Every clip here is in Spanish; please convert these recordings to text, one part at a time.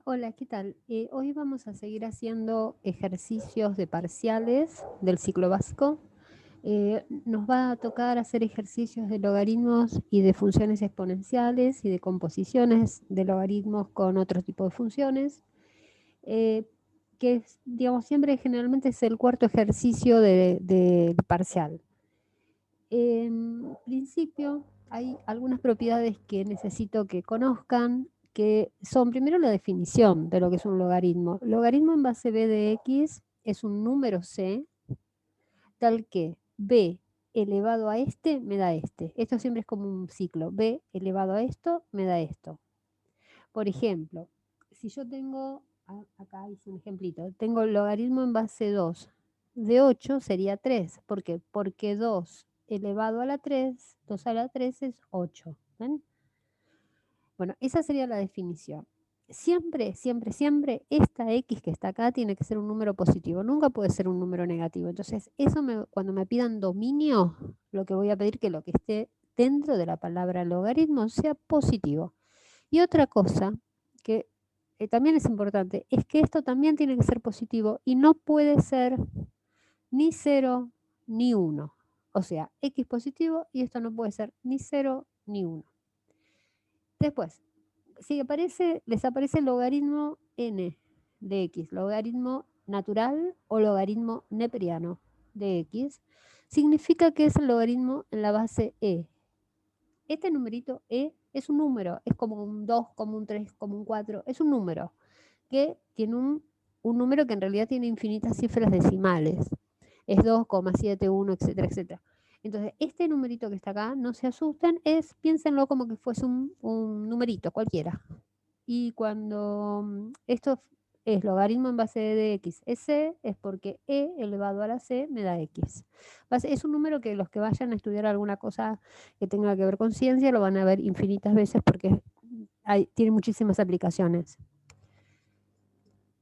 Hola, ¿qué tal? Hoy vamos a seguir haciendo ejercicios de parciales del ciclo básico. Nos va a tocar hacer ejercicios de logaritmos y de funciones exponenciales y de composiciones de logaritmos con otro tipo de funciones, eh, digamos, siempre generalmente es el cuarto ejercicio del parcial. En principio, hay algunas propiedades que necesito que conozcan, que son primero la definición de lo que es un logaritmo. Logaritmo en base b de x es un número c, tal que b elevado a este me da este. Esto siempre es como un ciclo. B elevado a esto me da esto. Por ejemplo, si yo tengo, acá hice un ejemplito, tengo logaritmo en base 2 de 8 sería 3. ¿Por qué? Porque 2 elevado a la 3, 2 a la 3 es 8. ¿Ven? Bueno, esa sería la definición. Siempre, siempre, siempre, esta x que está acá tiene que ser un número positivo, nunca puede ser un número negativo. Entonces, cuando me pidan dominio, lo que voy a pedir que lo que esté dentro de la palabra logaritmo sea positivo. Y otra cosa que también es importante es que esto también tiene que ser positivo y no puede ser ni 0 ni 1. O sea, x positivo y esto no puede ser ni 0 ni 1. Después, si les aparece el logaritmo n de x, logaritmo natural o logaritmo neperiano de x, significa que es el logaritmo en la base e. Este numerito e es un número, es como un 2, como un 3, como un 4, es un número que tiene un número que en realidad tiene infinitas cifras decimales. Es 2,71, etcétera, etcétera. Entonces, este numerito que está acá, no se asusten, piénsenlo como que fuese un numerito cualquiera. Y cuando esto es logaritmo en base de x es c, es porque e elevado a la c me da x. Es un número que los que vayan a estudiar alguna cosa que tenga que ver con ciencia lo van a ver infinitas veces porque tiene muchísimas aplicaciones.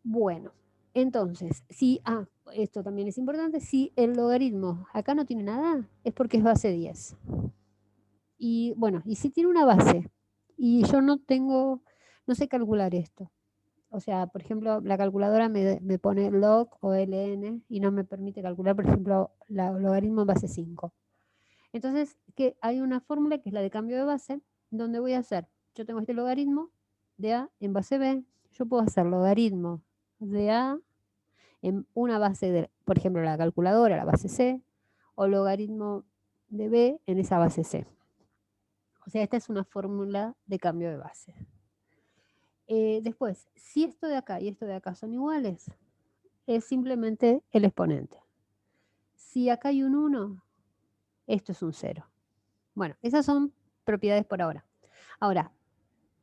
Bueno, entonces, esto también es importante, si el logaritmo acá no tiene nada, es porque es base 10. Y bueno, y si tiene una base, y yo no sé calcular esto. O sea, por ejemplo, la calculadora me pone log o ln y no me permite calcular, por ejemplo, el logaritmo en base 5. Entonces, que hay una fórmula que es la de cambio de base, donde voy a hacer, yo tengo este logaritmo de a en base b, yo puedo hacer logaritmo de a en una base de, por ejemplo, la calculadora, la base C, o logaritmo de B en esa base C. O sea, esta es una fórmula de cambio de base. Después, si esto de acá y esto de acá son iguales, es simplemente el exponente. Si acá hay un 1, esto es un 0. Bueno, esas son propiedades por ahora. Ahora,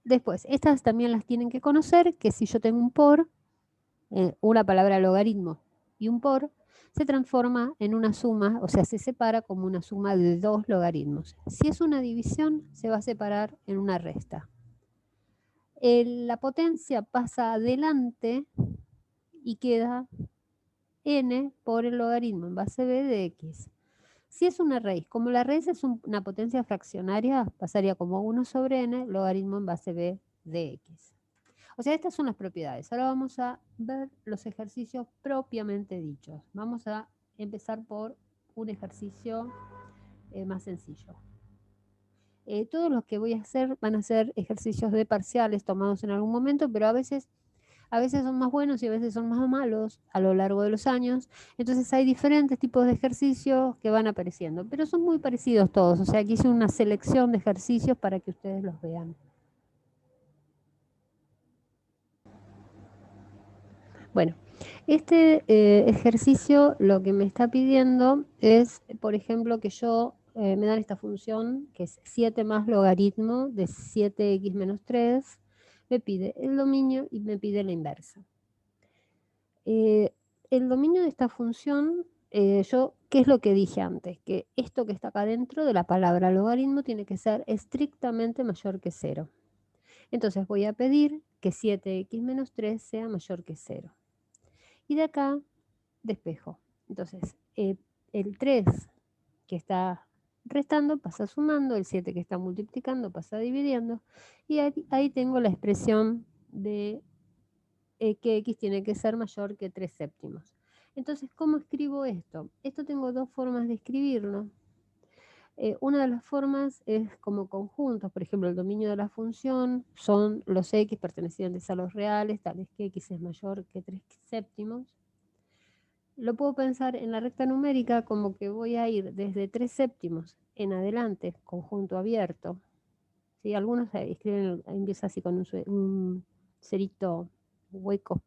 después, estas también las tienen que conocer, que si yo tengo un por, una palabra logaritmo y un por, se transforma en una suma, o sea, se separa como una suma de dos logaritmos. Si es una división, se va a separar en una resta. La potencia pasa adelante y queda n por el logaritmo en base b de x. Si es una raíz, como la raíz es una potencia fraccionaria, pasaría como 1 sobre n, logaritmo en base b de x. O sea, estas son las propiedades. Ahora vamos a ver los ejercicios propiamente dichos. Vamos a empezar por un ejercicio más sencillo. Todos los que voy a hacer van a ser ejercicios de parciales tomados en algún momento, pero a veces son más buenos y a veces son más malos a lo largo de los años. Entonces hay diferentes tipos de ejercicios que van apareciendo, pero son muy parecidos todos. O sea, aquí hice una selección de ejercicios para que ustedes los vean. Bueno, este ejercicio lo que me está pidiendo es, por ejemplo, que me dan esta función, que es 7 más logaritmo de 7x menos 3, me pide el dominio y me pide la inversa. El dominio de esta función, ¿qué es lo que dije antes? Que esto que está acá dentro de la palabra logaritmo tiene que ser estrictamente mayor que 0. Entonces voy a pedir que 7x menos 3 sea mayor que 0. Y de acá despejo. Entonces, el 3 que está restando pasa sumando, el 7 que está multiplicando pasa dividiendo, y ahí tengo la expresión de que x tiene que ser mayor que 3 séptimos. Entonces, ¿cómo escribo esto? Esto tengo dos formas de escribirlo. Una de las formas es como conjuntos, por ejemplo, el dominio de la función son los x pertenecientes a los reales, tales que x es mayor que 3 séptimos. Lo puedo pensar en la recta numérica como que voy a ir desde 3 séptimos en adelante, conjunto abierto. ¿Sí? Algunos escriben, empieza así con un cerito hueco,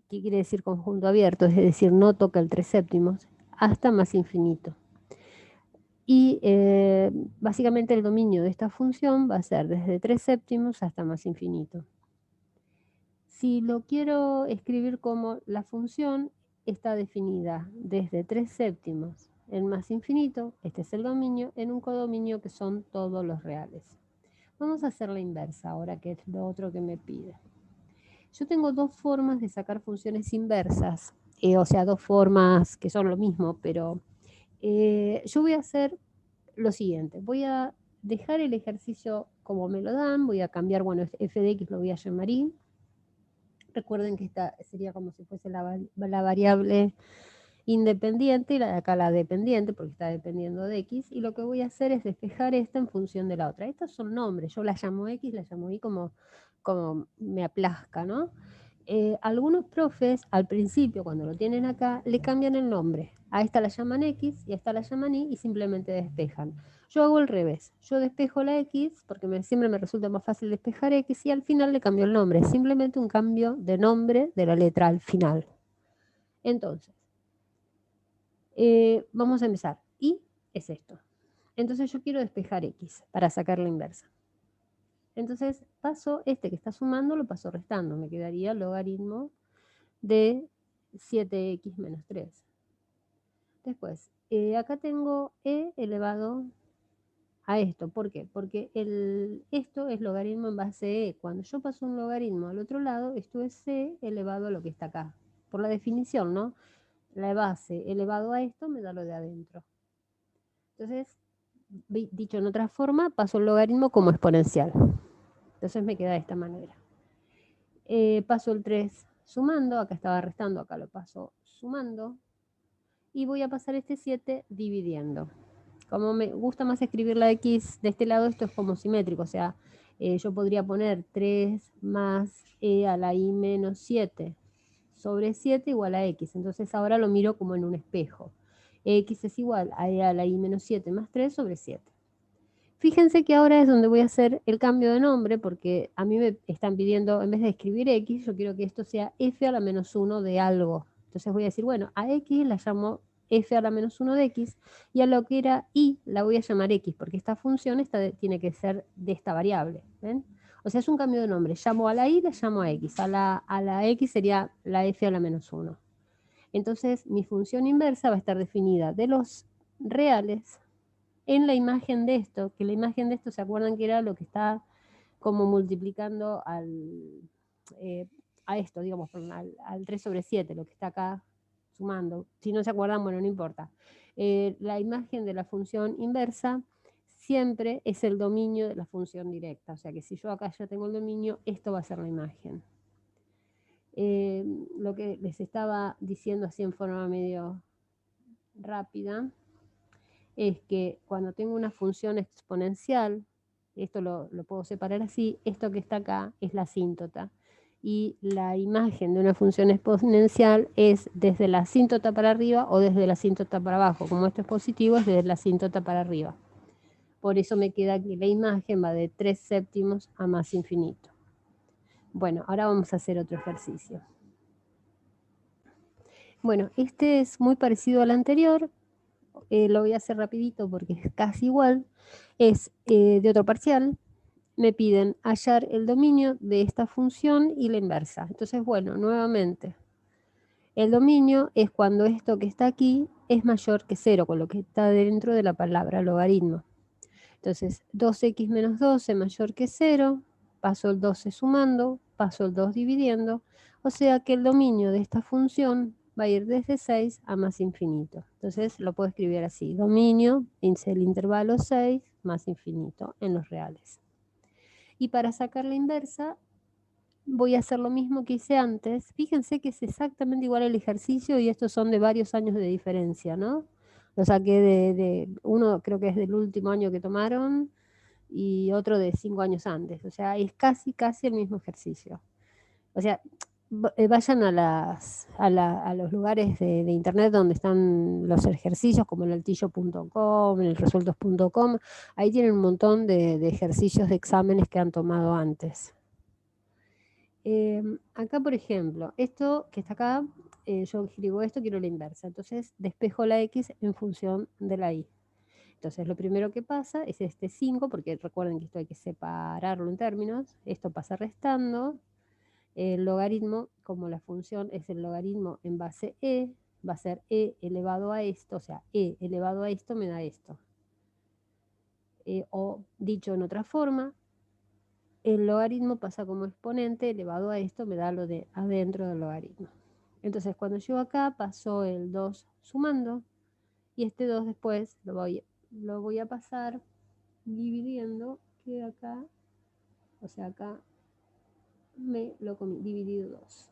que quiere decir conjunto abierto, es decir, no toca el 3 séptimos, hasta más infinito. Y básicamente el dominio de esta función va a ser desde 3 séptimos hasta más infinito. Si lo quiero escribir como la función está definida desde 3 séptimos en más infinito, este es el dominio, en un codominio que son todos los reales. Vamos a hacer la inversa ahora, que es lo otro que me pide. Yo tengo dos formas de sacar funciones inversas, o sea, dos formas que son lo mismo, pero yo voy a hacer lo siguiente. Voy a dejar el ejercicio como me lo dan, voy a cambiar, bueno, f de x lo voy a llamar y. Recuerden que esta sería como si fuese la variable independiente y la de acá la dependiente, porque está dependiendo de x, y lo que voy a hacer es despejar esta en función de la otra. Estos son nombres, yo la llamo x, la llamo y como me aplazca, ¿no? Algunos profes al principio, cuando lo tienen acá, le cambian el nombre. A esta la llaman x y a esta la llaman y simplemente despejan. Yo hago al revés. Yo despejo la x porque siempre me resulta más fácil despejar x y al final le cambio el nombre. Simplemente un cambio de nombre de la letra al final. Entonces, vamos a empezar. Y es esto. Entonces yo quiero despejar x para sacar la inversa. Entonces paso este que está sumando, lo paso restando. Me quedaría el logaritmo de 7x menos 3. Después, acá tengo e elevado a esto. ¿Por qué? Porque esto es logaritmo en base e. Cuando yo paso un logaritmo al otro lado, esto es c elevado a lo que está acá. Por la definición, ¿no? La base elevado a esto me da lo de adentro. Entonces, dicho en otra forma, paso el logaritmo como exponencial. Entonces me queda de esta manera. Paso el 3 sumando, acá estaba restando, acá lo paso sumando. Y voy a pasar este 7 dividiendo. Como me gusta más escribir la x de este lado, esto es como simétrico, o sea, yo podría poner 3 más e a la i menos 7 sobre 7 igual a x. Entonces ahora lo miro como en un espejo. X es igual a e a la i menos 7 más 3 sobre 7. Fíjense que ahora es donde voy a hacer el cambio de nombre, porque a mí me están pidiendo, en vez de escribir x, yo quiero que esto sea f a la menos 1 de algo. Entonces voy a decir, bueno, a x la llamo f a la menos 1 de x, y a lo que era y la voy a llamar x, porque esta función tiene que ser de esta variable. ¿Ven? O sea, es un cambio de nombre. Llamo a la y, la llamo a x. A la x sería la f a la menos 1. Entonces, mi función inversa va a estar definida de los reales en la imagen de esto, que la imagen de esto, ¿se acuerdan que era lo que está como multiplicando a esto, digamos, al 3 sobre 7, lo que está acá sumando? Si no se acuerdan, bueno, no importa. La imagen de la función inversa siempre es el dominio de la función directa, o sea que si yo acá ya tengo el dominio, esto va a ser la imagen. Lo que les estaba diciendo así en forma medio rápida, es que cuando tengo una función exponencial, esto lo puedo separar así, esto que está acá es la asíntota. Y la imagen de una función exponencial es desde la asíntota para arriba o desde la asíntota para abajo. Como esto es positivo, es desde la asíntota para arriba. Por eso me queda que la imagen va de 3 séptimos a más infinito. Bueno, ahora vamos a hacer otro ejercicio. Bueno, este es muy parecido al anterior. Lo voy a hacer rapidito porque es casi igual. Es de otro parcial. Me piden hallar el dominio de esta función y la inversa. Entonces, bueno, nuevamente, el dominio es cuando esto que está aquí es mayor que 0, con lo que está dentro de la palabra logaritmo. Entonces, 2x menos 12 mayor que 0, paso el 12 sumando, paso el 2 dividiendo, o sea que el dominio de esta función va a ir desde 6 a más infinito. Entonces lo puedo escribir así, dominio, el intervalo 6 más infinito en los reales. Y para sacar la inversa, voy a hacer lo mismo que hice antes. Fíjense que es exactamente igual el ejercicio y estos son de varios años de diferencia, ¿no? Lo saqué uno creo que es del último año que tomaron y otro de 5 años antes. O sea, es casi el mismo ejercicio. O sea, vayan a los lugares de internet donde están los ejercicios, como el altillo.com, el resueltos.com. Ahí tienen un montón de ejercicios de exámenes que han tomado antes. Acá, por ejemplo, esto que está acá, yo escribo esto, quiero la inversa. Entonces, despejo la X en función de la Y. Entonces, lo primero que pasa es este 5, porque recuerden que esto hay que separarlo en términos. Esto pasa restando. El logaritmo, como la función es el logaritmo en base E, va a ser E elevado a esto, o sea, E elevado a esto me da esto. O dicho en otra forma, el logaritmo pasa como exponente elevado a esto, me da lo de adentro del logaritmo. Entonces, cuando llego acá, pasó el 2 sumando, y este 2 después lo voy a pasar dividiendo, que acá, o sea, acá me lo comí, dividido 2.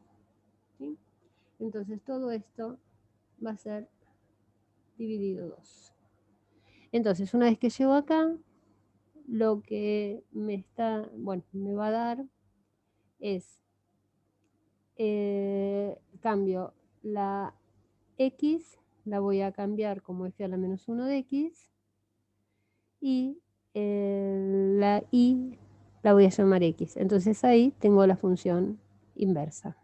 ¿Sí? Entonces, todo esto va a ser dividido 2. Entonces, una vez que llego acá, lo que me va a dar es, cambio la X, la voy a cambiar como f a la menos 1 de X, y la Y la voy a llamar X. Entonces ahí tengo la función inversa.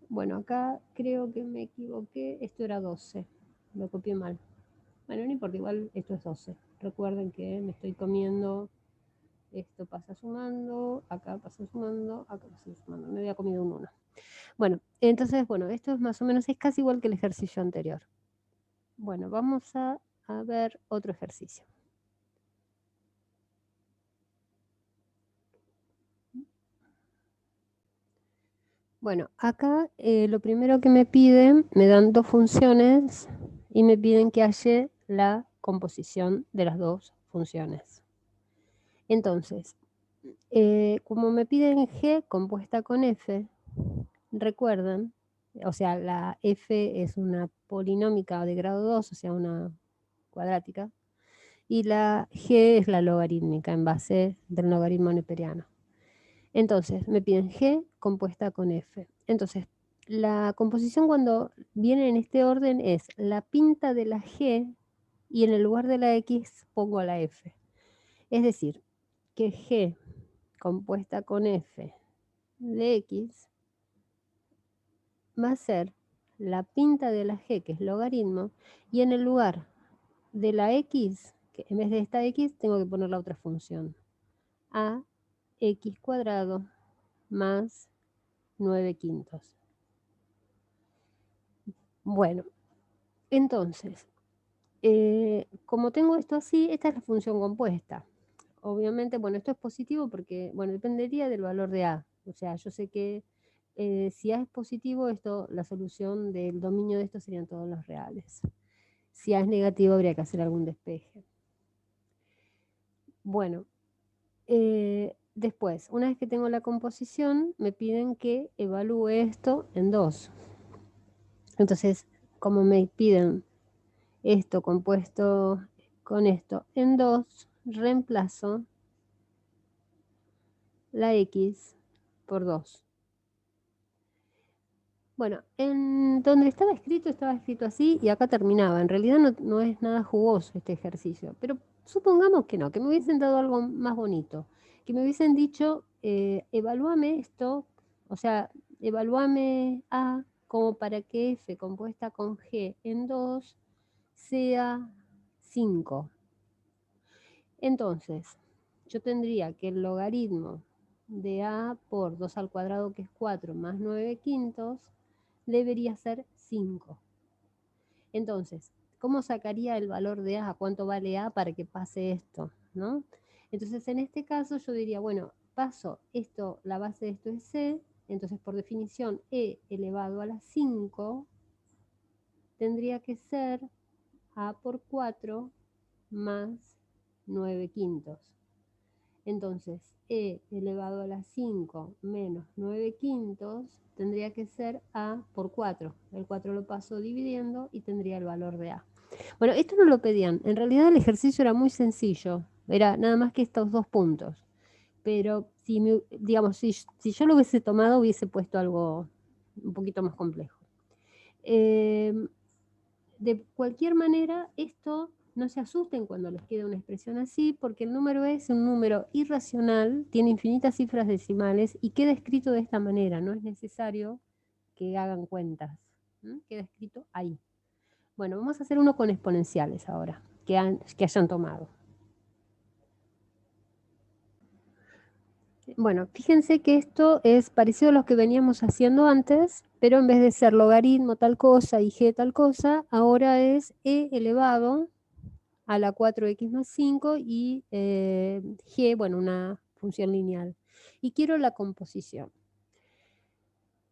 Bueno, acá creo que me equivoqué, esto era 12, lo copié mal. Bueno, no importa, igual esto es 12. Recuerden que me estoy comiendo, esto pasa sumando, acá pasa sumando, acá pasa sumando. Me había comido un 1. Bueno, entonces, esto es más o menos, es casi igual que el ejercicio anterior. Bueno, vamos a ver otro ejercicio. Bueno, acá lo primero que me piden, me dan dos funciones y me piden que halle la composición de las dos funciones. Entonces, como me piden G compuesta con F, recuerdan, o sea, la F es una polinómica de grado 2, o sea, una cuadrática, y la G es la logarítmica en base del logaritmo neperiano. Entonces, me piden G compuesta con F. Entonces, la composición cuando viene en este orden es la pinta de la G y en el lugar de la X pongo la F. Es decir, que G compuesta con F de X va a ser la pinta de la G, que es logaritmo, y en el lugar de la X, que en vez de esta X, tengo que poner la otra función. A X cuadrado más 9 quintos. Bueno, entonces, como tengo esto así, esta es la función compuesta. Obviamente, esto es positivo porque, dependería del valor de A. O sea, yo sé que si A es positivo, la solución del dominio de esto serían todos los reales. Si A es negativo, habría que hacer algún despeje. Bueno, después, una vez que tengo la composición, me piden que evalúe esto en 2. Entonces, como me piden esto compuesto con esto en 2, reemplazo la X por 2. Bueno, en donde estaba escrito así y acá terminaba. En realidad no es nada jugoso este ejercicio, pero supongamos que no, que me hubiesen dado algo más bonito, que me hubiesen dicho, evalúame esto, o sea, evalúame A como para que F compuesta con G en 2 sea 5. Entonces, yo tendría que el logaritmo de A por 2 al cuadrado, que es 4, más 9 quintos, debería ser 5. Entonces, ¿cómo sacaría el valor de A? ¿Cuánto vale A para que pase esto? ¿No? Entonces, en este caso yo diría, paso esto, la base de esto es C, entonces por definición E elevado a la 5 tendría que ser A por 4 más 9 quintos. Entonces, e elevado a la 5 menos 9 quintos tendría que ser a por 4. El 4 lo paso dividiendo y tendría el valor de a. Bueno, esto no lo pedían. En realidad el ejercicio era muy sencillo. Era nada más que estos dos puntos. Pero si, digamos, si yo lo hubiese tomado, hubiese puesto algo un poquito más complejo. De cualquier manera, esto no se asusten cuando les quede una expresión así, porque el número es un número irracional, tiene infinitas cifras decimales y queda escrito de esta manera. No es necesario que hagan cuentas. Queda escrito ahí. Bueno, vamos a hacer uno con exponenciales ahora, que hayan tomado. Bueno, fíjense que esto es parecido a lo que veníamos haciendo antes, pero en vez de ser logaritmo tal cosa y g tal cosa, ahora es e elevado a la 4x más 5 y g, bueno, una función lineal. Y quiero la composición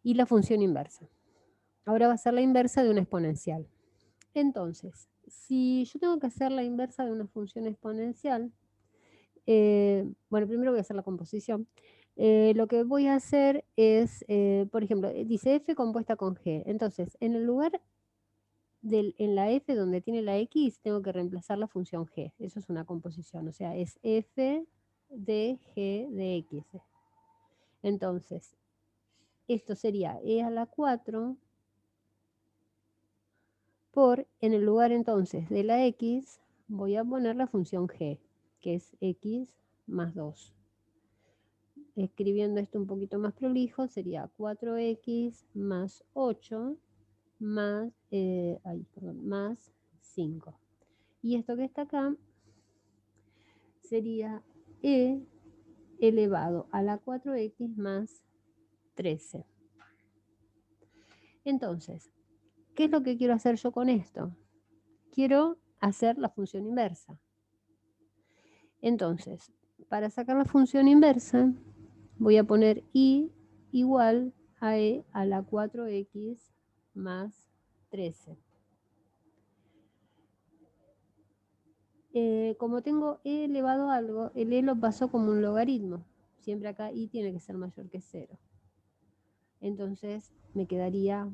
y la función inversa. Ahora va a ser la inversa de una exponencial. Entonces, si yo tengo que hacer la inversa de una función exponencial, bueno, primero voy a hacer la composición. Lo que voy a hacer es, por ejemplo, dice f compuesta con g. Entonces, en el lugar en la f donde tiene la x, tengo que reemplazar la función g. Eso es una composición, o sea, es f de g de x. Entonces, esto sería e a la 4 por, en el lugar entonces de la x, voy a poner la función g, que es x más 2. Escribiendo esto un poquito más prolijo, sería 4x más 8 más, más 5. Y esto que está acá sería e elevado a la 4x más 13. Entonces, ¿qué es lo que quiero hacer yo con esto? Quiero hacer la función inversa. Entonces, para sacar la función inversa, voy a poner i igual a e a la 4x más 13. Como tengo e elevado a algo, el e lo paso como un logaritmo. Siempre acá i tiene que ser mayor que 0. Entonces me quedaría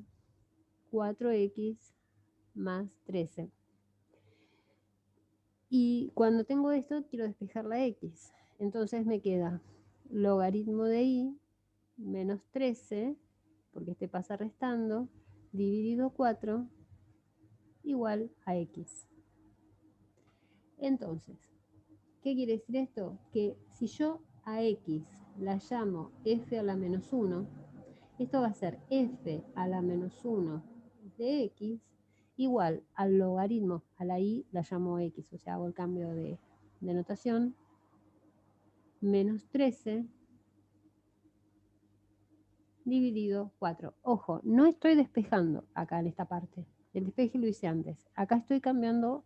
4x más 13. Y cuando tengo esto, quiero despejar la x. Entonces me queda logaritmo de i menos 13, porque este pasa restando, dividido 4, igual a x. Entonces, ¿qué quiere decir esto? Que si yo a x la llamo f a la menos 1, esto va a ser f a la menos 1 de x igual al logaritmo, a la i la llamo x, o sea, hago el cambio de notación, menos 13 dividido 4. Ojo, no estoy despejando acá en esta parte. El despeje lo hice antes. Acá estoy cambiando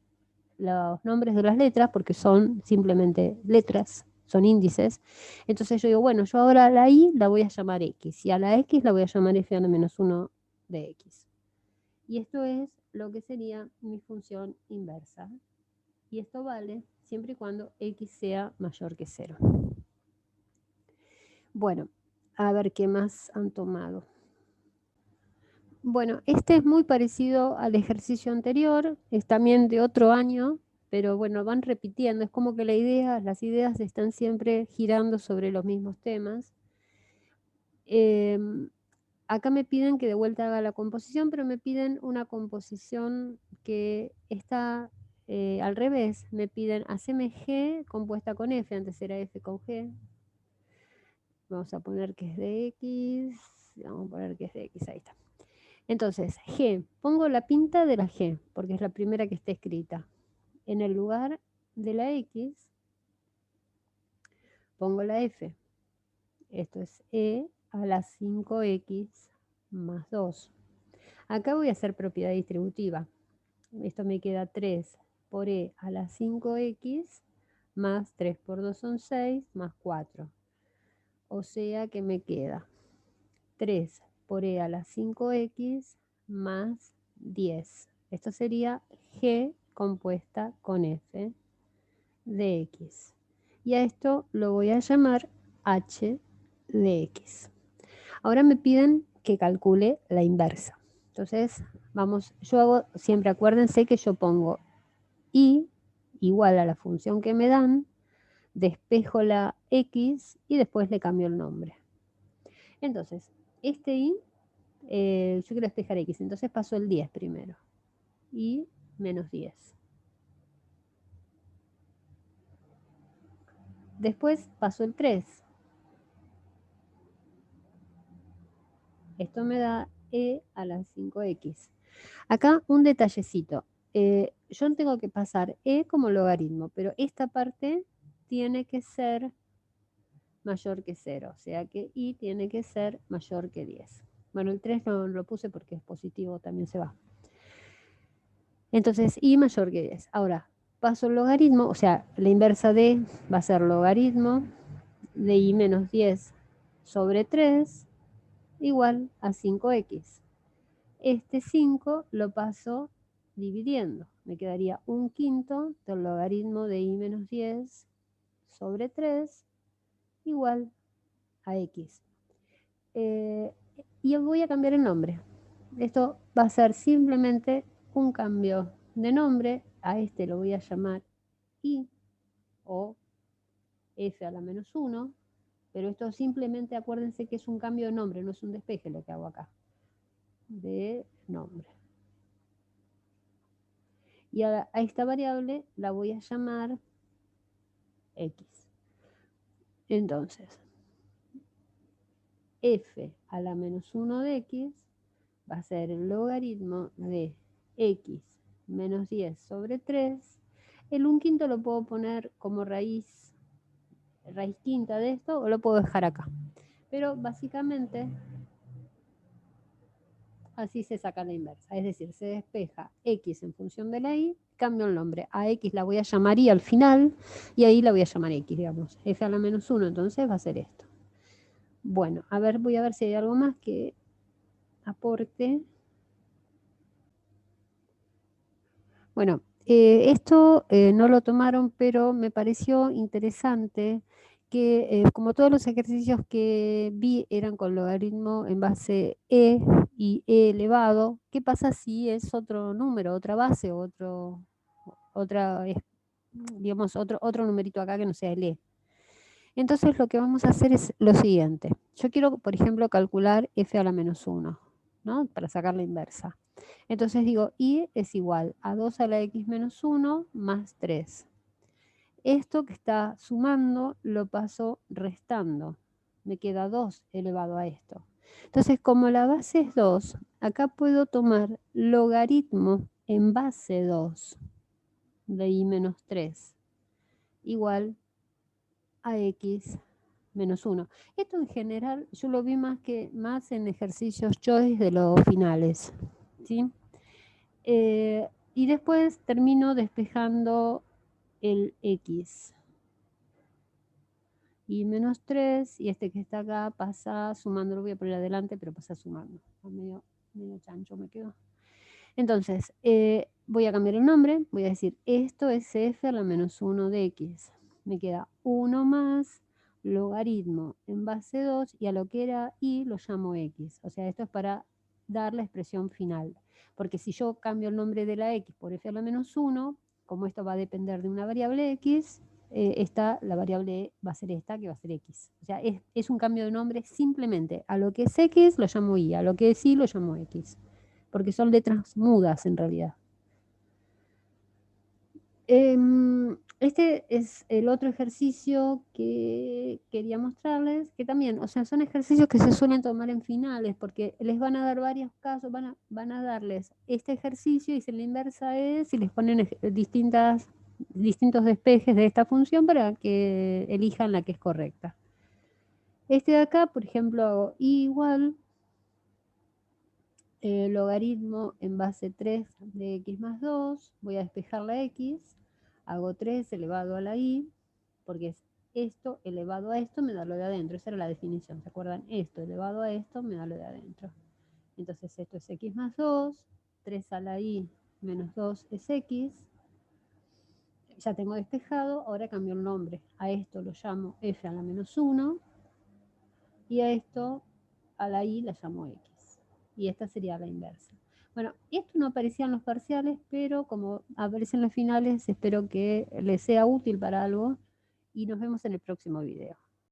los nombres de las letras porque son simplemente letras, son índices. Entonces yo digo, bueno, yo ahora a la i la voy a llamar x y a la x la voy a llamar f a la menos 1 de x. Y esto es lo que sería mi función inversa. Y esto vale siempre y cuando x sea mayor que 0. Bueno, a ver qué más han tomado. Bueno, este es muy parecido al ejercicio anterior, es también de otro año, pero bueno, van repitiendo, es como que las ideas están siempre girando sobre los mismos temas. Acá me piden que de vuelta haga la composición, pero me piden una composición que está al revés, me piden haceme G compuesta con F, antes era F con G. Vamos a poner que es de X, vamos a poner que es de X, ahí está. Entonces, G, pongo la pinta de la G, porque es la primera que está escrita. En el lugar de la X, pongo la F. Esto es E a la 5X más 2. Acá voy a hacer propiedad distributiva. Esto me queda 3 por E a la 5X más 3 por 2 son 6 más 4. O sea que me queda 3 por E a la 5X más 10. Esto sería G compuesta con F de X. y a esto lo voy a llamar h de x. Ahora me piden que calcule la inversa. Entonces, vamos, yo hago, siempre acuérdense que yo pongo y igual a la función que me dan, despejo la x y después le cambio el nombre. Entonces, este y, yo quiero despejar x, entonces paso el 10 primero. Y menos 10. Después paso el 3. Esto me da e a la 5x. Acá un detallecito. Yo tengo que pasar e como logaritmo, pero esta parte tiene que ser mayor que 0, o sea que y tiene que ser mayor que 10. Bueno, el 3 no lo puse porque es positivo, también se va. Entonces, y mayor que 10. Ahora, paso el logaritmo, o sea, la inversa de va a ser logaritmo de y menos 10 sobre 3 igual a 5x. Este 5 lo paso dividiendo. Me quedaría 1/5 del logaritmo de y menos 10 sobre 3 igual a x. Y voy a cambiar el nombre. Esto va a ser simplemente un cambio de nombre. A este lo voy a llamar i o f a la menos 1. Pero esto simplemente acuérdense que es un cambio de nombre, no es un despeje lo que hago acá. De nombre. Y a esta variable la voy a llamar x. Entonces, f a la menos 1 de x va a ser el logaritmo de x menos 10 sobre 3. El 1/5 lo puedo poner como raíz quinta de esto o lo puedo dejar acá. Pero básicamente así se saca la inversa. Es decir, se despeja x en función de la y, cambio el nombre. A x la voy a llamar y al final y ahí la voy a llamar x, digamos. F a la menos 1, entonces va a ser esto. Bueno, a ver, voy a ver si hay algo más que aporte. Bueno, esto no lo tomaron, pero me pareció interesante que como todos los ejercicios que vi eran con logaritmo en base e y e elevado, ¿qué pasa si es otro número, otra base, digamos, otro numerito acá que no sea el e? Entonces lo que vamos a hacer es lo siguiente. Yo quiero, por ejemplo, calcular f a la menos 1, ¿no? Para sacar la inversa. Entonces digo, y es igual a 2 a la x menos 1 más 3. Esto que está sumando lo paso restando. Me queda 2 elevado a esto. Entonces, como la base es 2, acá puedo tomar logaritmo en base 2 de y menos 3 igual a x menos 1. Esto en general yo lo vi más en ejercicios choice de los finales, ¿sí? Y después termino despejando el x. Y menos 3, y este que está acá pasa sumando, lo voy a poner adelante, pero pasa sumando. Medio chancho me quedo. Entonces, voy a cambiar el nombre, voy a decir, esto es f a la menos 1 de x. Me queda 1 más logaritmo en base 2, y a lo que era y lo llamo x. O sea, esto es para dar la expresión final. Porque si yo cambio el nombre de la x por f a la menos 1, como esto va a depender de una variable x, la variable va a ser esta, que va a ser x. O sea, es un cambio de nombre simplemente. A lo que es x lo llamo y, a lo que es y lo llamo x. Porque son letras mudas en realidad. Este es el otro ejercicio que quería mostrarles, que también, o sea, son ejercicios que se suelen tomar en finales, porque les van a dar varios casos, van a darles este ejercicio y si la inversa es, y les ponen distintos despejes de esta función para que elijan la que es correcta. Este de acá, por ejemplo, hago i igual logaritmo en base 3 de x más 2, voy a despejar la x, hago 3 elevado a la y, porque es esto elevado a esto me da lo de adentro, esa era la definición, ¿se acuerdan? Esto elevado a esto me da lo de adentro. Entonces esto es x más 2, 3 a la y menos 2 es x, Ya tengo despejado, ahora cambio el nombre. A esto lo llamo f a la menos 1 y a esto, a la y, la llamo x. Y esta sería la inversa. Bueno, esto no aparecía en los parciales, pero como aparece en los finales, espero que les sea útil para algo y nos vemos en el próximo video.